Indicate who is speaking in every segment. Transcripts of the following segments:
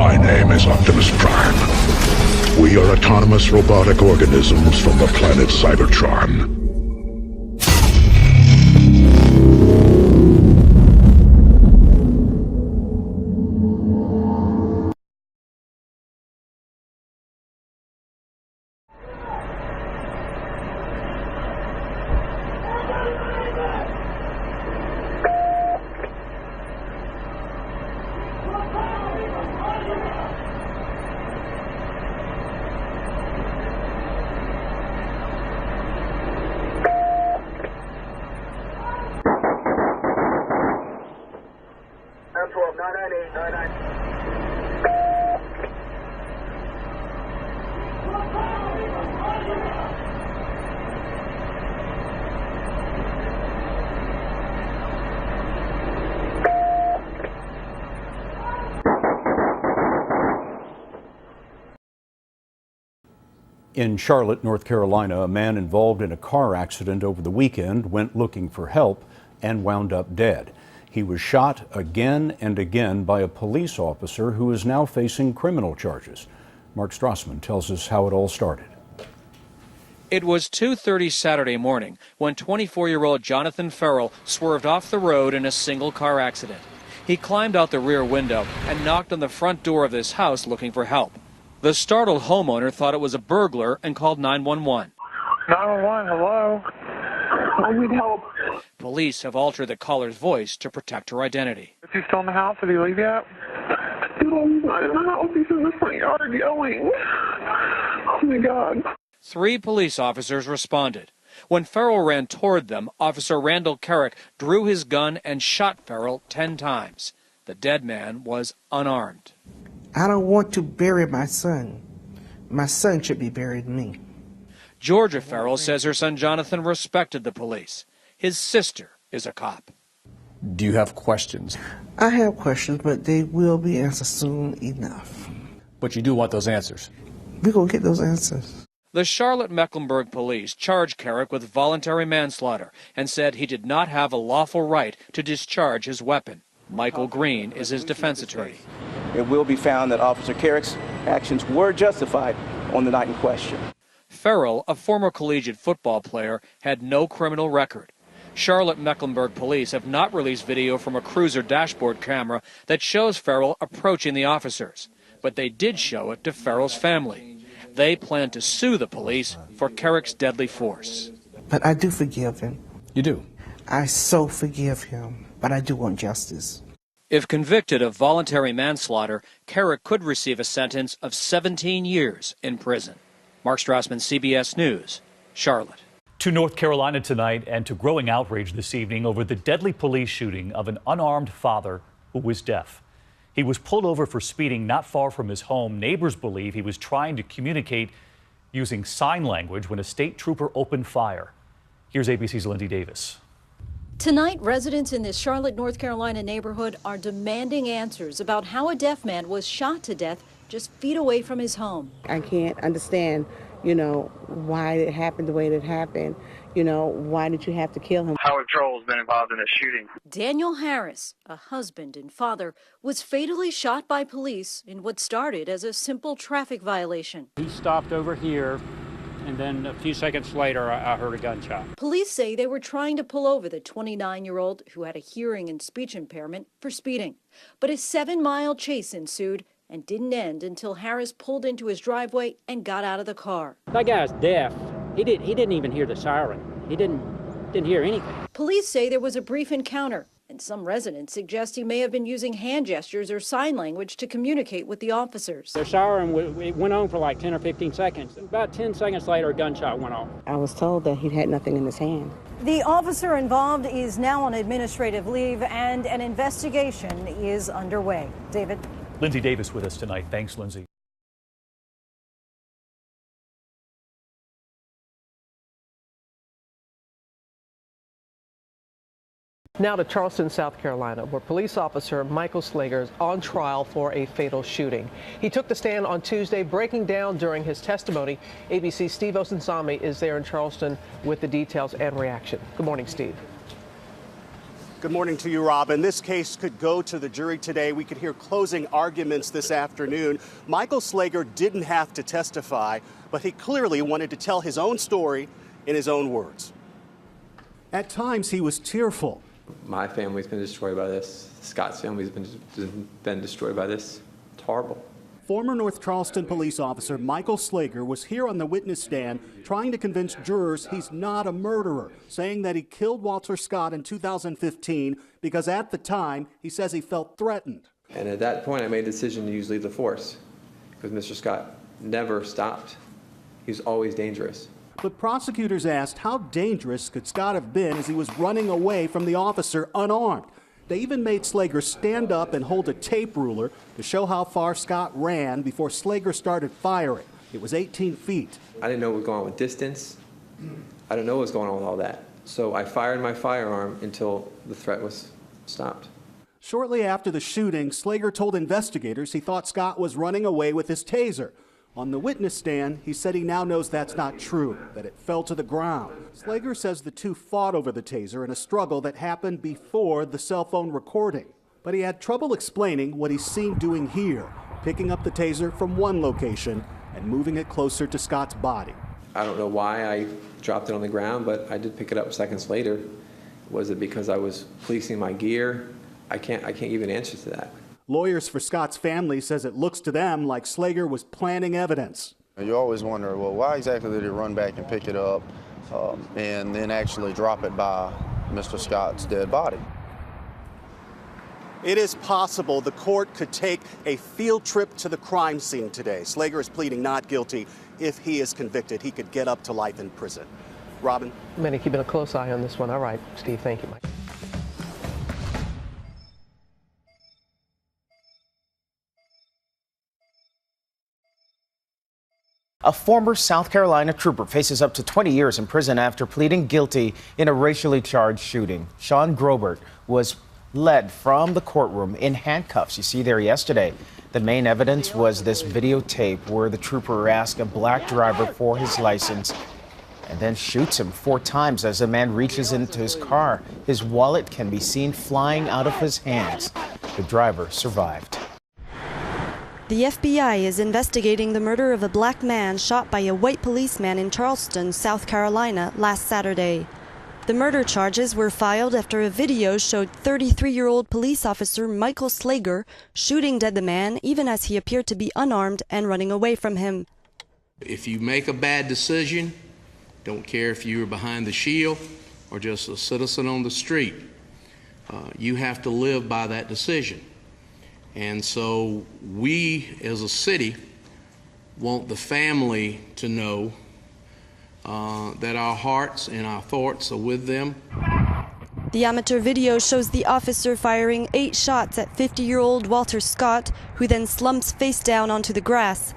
Speaker 1: My name is Optimus Prime. We are autonomous robotic organisms from the planet Cybertron.
Speaker 2: In Charlotte, North Carolina, a man involved in a car accident over the weekend went looking for help and wound up dead. He was shot again and again by a police officer who is now facing criminal charges. Mark Strassman tells us how it all started.
Speaker 3: It was 2:30 Saturday morning when 24-year-old Jonathan Farrell swerved off the road in a single-car accident. He climbed out the rear window and knocked on the front door of this house looking for help. The startled homeowner thought it was a burglar and called 911.
Speaker 4: 911, hello? I need help.
Speaker 3: Police have altered the caller's voice to protect her identity.
Speaker 4: Is he still in the house? Did he leave yet? No, he's not in the house. He's in the front yard yelling. Oh, my God.
Speaker 3: 3 police officers responded. When Farrell ran toward them, Officer Randall Carrick drew his gun and shot Farrell 10 times. The dead man was unarmed.
Speaker 5: I don't want to bury my son. My son should be buried with me.
Speaker 3: Georgia Farrell says her son Jonathan respected the police. His sister is a cop.
Speaker 6: Do you have questions?
Speaker 5: I have questions, but they will be answered soon enough.
Speaker 6: But you do want those answers?
Speaker 5: We're going to get those answers.
Speaker 3: The Charlotte-Mecklenburg police charged Carrick with voluntary manslaughter and said he did not have a lawful right to discharge his weapon. Michael Green is his defense attorney.
Speaker 7: It will be found that Officer Carrick's actions were justified on the night in question.
Speaker 3: Farrell, a former collegiate football player, had no criminal record. Charlotte-Mecklenburg police have not released video from a cruiser dashboard camera that shows Farrell approaching the officers, but they did show it to Farrell's family. They plan to sue the police for Carrick's deadly force.
Speaker 5: But I do forgive him.
Speaker 6: You do?
Speaker 5: I so forgive him, but I do want justice.
Speaker 3: If convicted of voluntary manslaughter, Carrick could receive a sentence of 17 years in prison. Mark Strassman, CBS News, Charlotte.
Speaker 8: To North Carolina tonight and to growing outrage this evening over the deadly police shooting of an unarmed father who was deaf. He was pulled over for speeding not far from his home. Neighbors believe he was trying to communicate using sign language when a state trooper opened fire. Here's ABC's Linsey Davis.
Speaker 9: Tonight, residents in this Charlotte, North Carolina neighborhood are demanding answers about how a deaf man was shot to death just feet away from his home.
Speaker 10: I can't understand, why it happened the way it happened. Why did you have to kill him?
Speaker 4: Howard Troll's been involved in a shooting.
Speaker 9: Daniel Harris, a husband and father, was fatally shot by police in what started as a simple traffic violation.
Speaker 11: He stopped over here, and then a few seconds later, I heard a gunshot.
Speaker 9: Police say they were trying to pull over the 29-year-old who had a hearing and speech impairment for speeding. But a 7-mile chase ensued and didn't end until Harris pulled into his driveway and got out of the car.
Speaker 11: That guy's deaf. He didn't even hear the siren. He didn't hear anything.
Speaker 9: Police say there was a brief encounter, and some residents suggest he may have been using hand gestures or sign language to communicate with the officers.
Speaker 11: The siren went on for like 10 or 15 seconds. About 10 seconds later, a gunshot went off.
Speaker 10: I was told that he had nothing in his hand.
Speaker 9: The officer involved is now on administrative leave, and an investigation is underway. David?
Speaker 8: Linsey Davis with us tonight. Thanks, Linsey.
Speaker 12: Now to Charleston, South Carolina, where police officer Michael Slager is on trial for a fatal shooting. He took the stand on Tuesday, breaking down during his testimony. ABC's Steve Osunsami is there in Charleston with the details and reaction. Good morning, Steve.
Speaker 13: Good morning to you, Robin. This case could go to the jury today. We could hear closing arguments this afternoon. Michael Slager didn't have to testify, but he clearly wanted to tell his own story in his own words. At times, he was tearful.
Speaker 14: My family's been destroyed by this. Scott's family's been destroyed by this. It's horrible.
Speaker 13: Former North Charleston police officer Michael Slager was here on the witness stand trying to convince jurors he's not a murderer, saying that he killed Walter Scott in 2015 because at the time he says he felt threatened.
Speaker 14: And at that point, I made a decision to use lethal force because Mr. Scott never stopped. He was always dangerous.
Speaker 13: But prosecutors asked how dangerous could Scott have been as he was running away from the officer unarmed. They even made Slager stand up and hold a tape ruler to show how far Scott ran before Slager started firing. It was 18 feet.
Speaker 14: I didn't know what was going on with distance. I didn't know what was going on with all that. So I fired my firearm until the threat was stopped.
Speaker 13: Shortly after the shooting, Slager told investigators he thought Scott was running away with his taser. On the witness stand, he said he now knows that's not true, that it fell to the ground. Slager says the two fought over the taser in a struggle that happened before the cell phone recording. But he had trouble explaining what he's seen doing here, picking up the taser from one location and moving it closer to Scott's body.
Speaker 14: I don't know why I dropped it on the ground, but I did pick it up seconds later. Was it because I was policing my gear? I can't even answer to that.
Speaker 13: Lawyers for Scott's family says it looks to them like Slager was planting evidence.
Speaker 15: You always wonder, well, why exactly did he run back and pick it up and then actually drop it by Mr. Scott's dead body?
Speaker 13: It is possible the court could take a field trip to the crime scene today. Slager is pleading not guilty. If he is convicted, he could get up to life in prison. Robin?
Speaker 12: Many keeping a close eye on this one. All right, Steve, thank you, Mike.
Speaker 16: A former South Carolina trooper faces up to 20 years in prison after pleading guilty in a racially charged shooting. Sean Grobert was led from the courtroom in handcuffs. You see there yesterday. The main evidence was this videotape where the trooper asked a black driver for his license and then shoots him 4 times as the man reaches into his car. His wallet can be seen flying out of his hands. The driver survived.
Speaker 17: The FBI is investigating the murder of a black man shot by a white policeman in Charleston, South Carolina, last Saturday. The murder charges were filed after a video showed 33-year-old police officer Michael Slager shooting dead the man even as he appeared to be unarmed and running away from him.
Speaker 18: If you make a bad decision, don't care if you were behind the shield or just a citizen on the street, you have to live by that decision. And so we, as a city, want the family to know that our hearts and our thoughts are with them.
Speaker 17: The amateur video shows the officer firing 8 shots at 50-year-old Walter Scott, who then slumps face down onto the grass.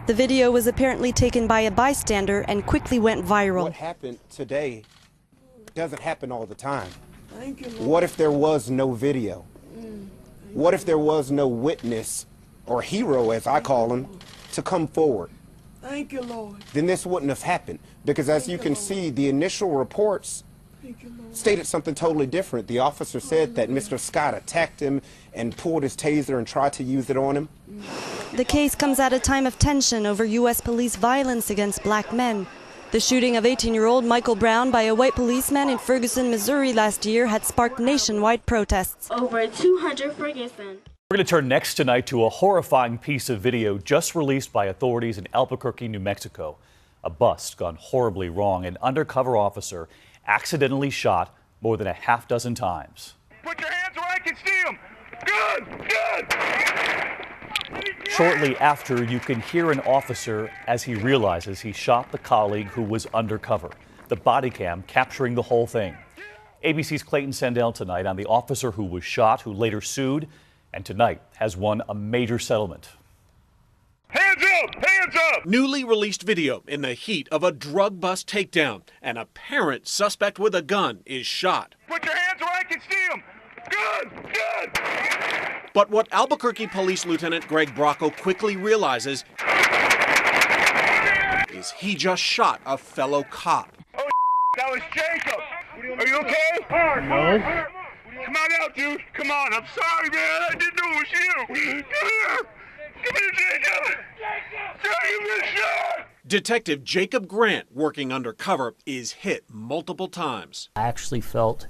Speaker 17: The video was apparently taken by a bystander and quickly went viral.
Speaker 19: What happened today doesn't happen all the time. What if there was no video? What if there was no witness, or hero as I call him, to come forward?
Speaker 20: Thank you, Lord.
Speaker 19: Then this wouldn't have happened. Because as you can see, the initial reports stated something totally different. The officer said that Mr. Scott attacked him and pulled his taser and tried to use it on him.
Speaker 17: The case comes at a time of tension over U.S. police violence against black men. The shooting of 18-year-old Michael Brown by a white policeman in Ferguson, Missouri last year had sparked nationwide protests.
Speaker 21: Over 200 Ferguson.
Speaker 8: We're going to turn next tonight to a horrifying piece of video just released by authorities in Albuquerque, New Mexico. A bust gone horribly wrong. An undercover officer accidentally shot more than a half-dozen times.
Speaker 22: Put your hands where I can see them. Good, good.
Speaker 8: Shortly after, you can hear an officer as he realizes he shot the colleague who was undercover. The body cam capturing the whole thing. ABC's Clayton Sandell tonight on the officer who was shot, who later sued, and tonight has won a major settlement.
Speaker 22: Hands up! Hands up!
Speaker 23: Newly released video in the heat of a drug bust takedown. An apparent suspect with a gun is shot.
Speaker 22: Put your hands where I can see them. Good, good.
Speaker 23: But what Albuquerque Police Lieutenant Greg Bracco quickly realizes is he just shot a fellow cop.
Speaker 22: Oh, that was Jacob. Are you okay? No. Come on out, dude. Come on. I'm sorry, man. I didn't know it was you. Come here. Come here, Jacob. Jacob, shot.
Speaker 23: Detective Jacob Grant, working undercover, is hit multiple times.
Speaker 1: I actually felt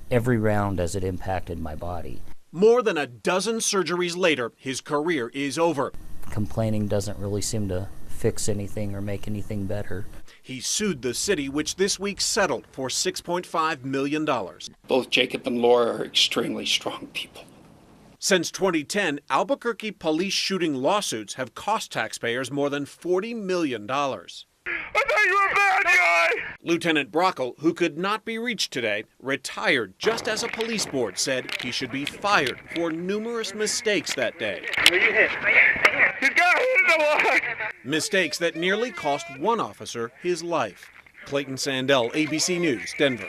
Speaker 1: every round as it impacted my body.
Speaker 23: More than a dozen surgeries later, his career is over.
Speaker 1: Complaining doesn't really seem to fix anything or make anything better.
Speaker 23: He sued the city, which this week settled for $6.5 million.
Speaker 2: Both Jacob and Laura are extremely strong people.
Speaker 23: Since 2010, Albuquerque police shooting lawsuits have cost taxpayers more than $40 million.
Speaker 22: I thought you were a bad guy!
Speaker 23: Lieutenant Brockle, who could not be reached today, retired just as a police board said he should be fired for numerous mistakes that day.
Speaker 22: Where you hit? He's got hit in the leg!
Speaker 23: Mistakes that nearly cost one officer his life. Clayton Sandell, ABC News, Denver.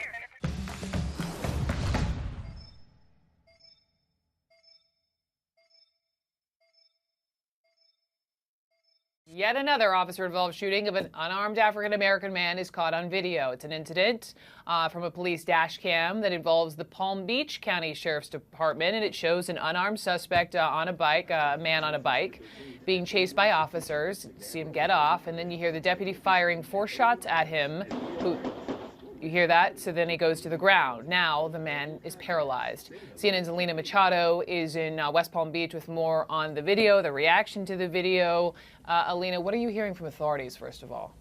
Speaker 20: Yet another officer-involved shooting of an unarmed African-American man is caught on video. It's an incident from a police dash cam that involves the Palm Beach County Sheriff's Department, and it shows an unarmed suspect on a bike, a man on a bike, being chased by officers. You see him get off, and then you hear the deputy firing 4 shots at him. You hear that? So then he goes to the ground. Now the man is paralyzed. CNN's Alina Machado is in West Palm Beach with more on the video, the reaction to the video. Alina, what are you hearing from authorities, first of all?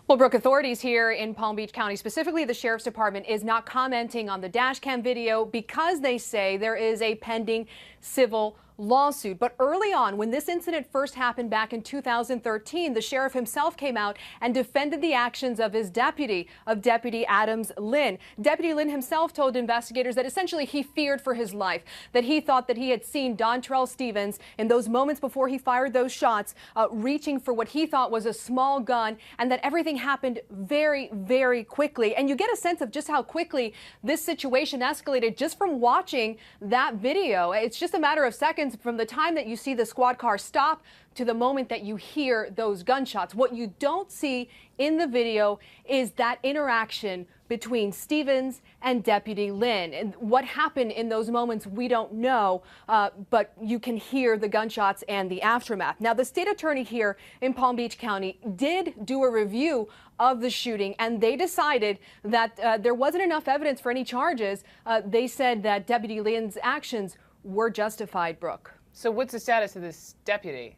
Speaker 24: Well, Brooke, authorities here in Palm Beach County, specifically the Sheriff's Department, is not commenting on the dash cam video because they say there is a pending civil lawsuit. But early on, when this incident first happened back in 2013, the sheriff himself came out and defended the actions of his deputy, Deputy Adams Lynn. Deputy Lynn himself told investigators that essentially he feared for his life, that he thought that he had seen Dontrell Stevens in those moments before he fired those shots, reaching for what he thought was a small gun, and that everything happened very, very quickly. And you get a sense of just how quickly this situation escalated just from watching that video. It's just a matter of seconds from the time that you see the squad car stop to the moment that you hear those gunshots. What you don't see in the video is that interaction between Stevens and Deputy Lynn. And what happened in those moments, we don't know, but you can hear the gunshots and the aftermath. Now, the state attorney here in Palm Beach County did do a review of the shooting, and they decided that there wasn't enough evidence for any charges. They said that Deputy Lynn's actions were justified, Brooke.
Speaker 20: So what's the status of this deputy?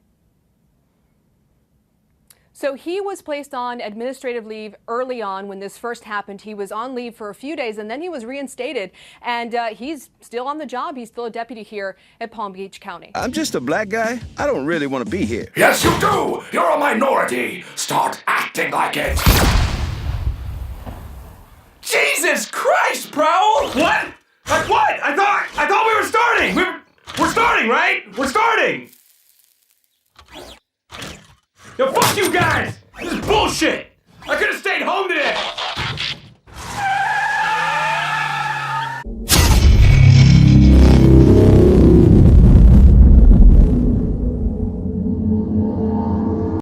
Speaker 24: So he was placed on administrative leave early on when this first happened. He was on leave for a few days, and then he was reinstated, and he's still on the job. He's still a deputy here at Palm Beach County.
Speaker 25: I'm just a black guy. I don't really want to be here.
Speaker 26: Yes, you do. You're a minority. Start acting like it. Jesus Christ, Prowl! What? Like what? I thought we were starting. We're starting, right? We're starting. Yo, fuck you guys! This is bullshit! I could have stayed home today!